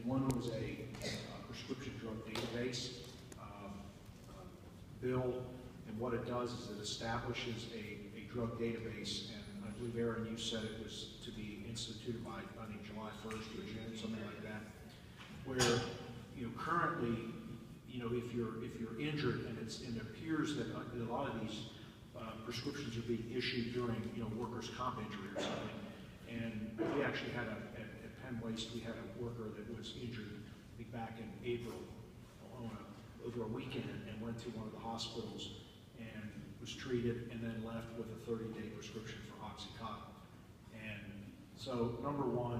one was a prescription drug database bill, and what it does is it establishes a drug database, and I believe, Aaron, you said it was to be instituted by, I think, July 1st or June, something like that, where, you know, currently, you know, if you're injured and it appears that a lot of these prescriptions are being issued during, you know, workers' comp injury or something, and we actually had at Penn Waste, we had a worker that was injured, I think back in April, over a weekend, and went to one of the hospitals and was treated, and then left with a 30-day prescription for Oxycontin. And so, number one,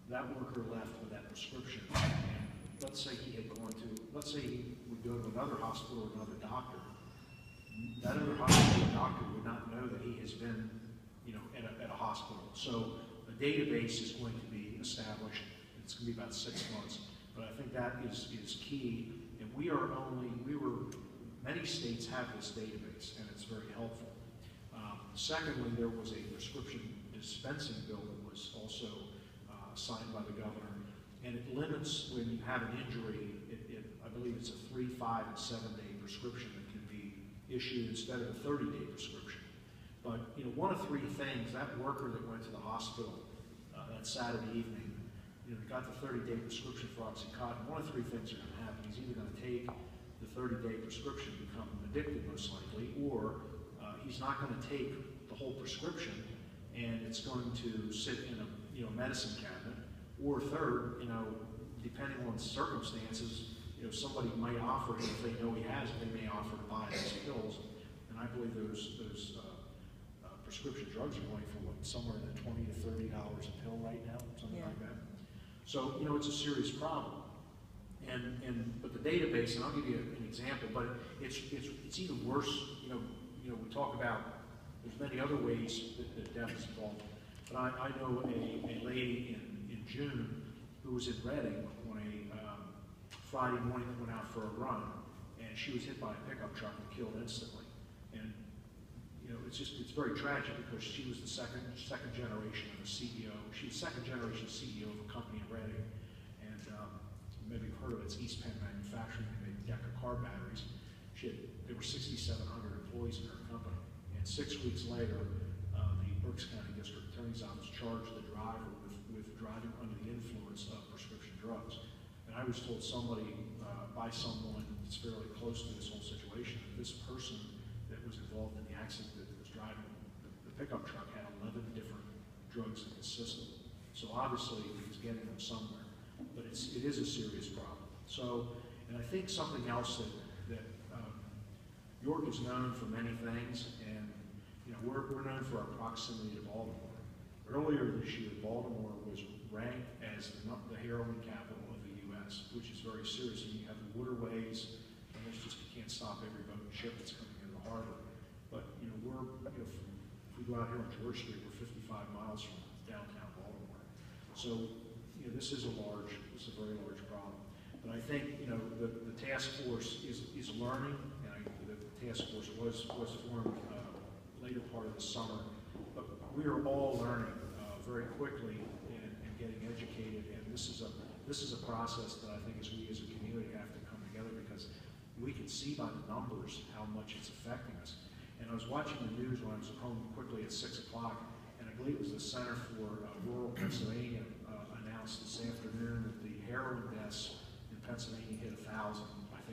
that worker left with that prescription, and let's say he would go to another hospital or another doctor. That other hospital or doctor would not know that he has been, you know, at a hospital. So a database is going to be established. It's going to be about 6 months, but I think that is key. And many states have this database, and it's very helpful. Secondly, there was a prescription dispensing bill that was also signed by the governor, and it limits when you have an injury. I believe it's a 3, 5, and 7-day prescription that can be issued instead of a 30-day prescription. But you know, one of three things, that worker that went to the hospital that Saturday evening, you know, got the 30-day prescription for Oxycontin, one of three things are going to happen. He's either going to take the 30-day prescription, become addicted most likely, or he's not going to take the whole prescription, and it's going to sit in a, you know, medicine cabinet. Or third, you know, depending on circumstances, you know, somebody might offer him, if they know he has it, they may offer to buy his pills. And I believe those prescription drugs are going for what, somewhere in the $20 to $30 a pill right now, something like that. So, you know, it's a serious problem. But the database, and I'll give you an example, but it's even worse. You know, we talk about, there's many other ways that death is involved. But I know a lady in June who was in Reading on a Friday morning that went out for a run, and she was hit by a pickup truck and killed instantly. And you know, it's very tragic because she was the second generation of a CEO. She's second generation CEO of a company in Reading, and maybe you've heard of it. It's East Penn Manufacturing. They make Decker car batteries. There were 6,700 employees in her company, and 6 weeks later, the Berks County District Attorney's Office charged the driver with driving under the influence of prescription drugs. And I was told by someone that's fairly close to this whole situation, that this person that was involved in the accident that was driving the pickup truck had 11 different drugs in his system. So obviously he was getting them somewhere, but it is a serious problem. So, and I think something else that York is known for many things, and you know, we're known for our proximity to Baltimore. Earlier this year, Baltimore was ranked as the heroin capital of the U.S., which is very serious. And you have the waterways, and you can't stop every boat and ship that's coming into the harbor. But you know, if we go out here on George Street, we're 55 miles from downtown Baltimore. So you know, this is a very large problem. But I think, you know, the task force is learning, and the task force was formed later part of the summer. But we are all learning very quickly and getting educated, and this is a process that I think we as a community have to come together, because we can see by the numbers how much it's affecting us. And I was watching the news when I was home quickly at 6 o'clock, and I believe it was the Center for Rural Pennsylvania announced this afternoon that the heroin deaths in Pennsylvania hit 1,000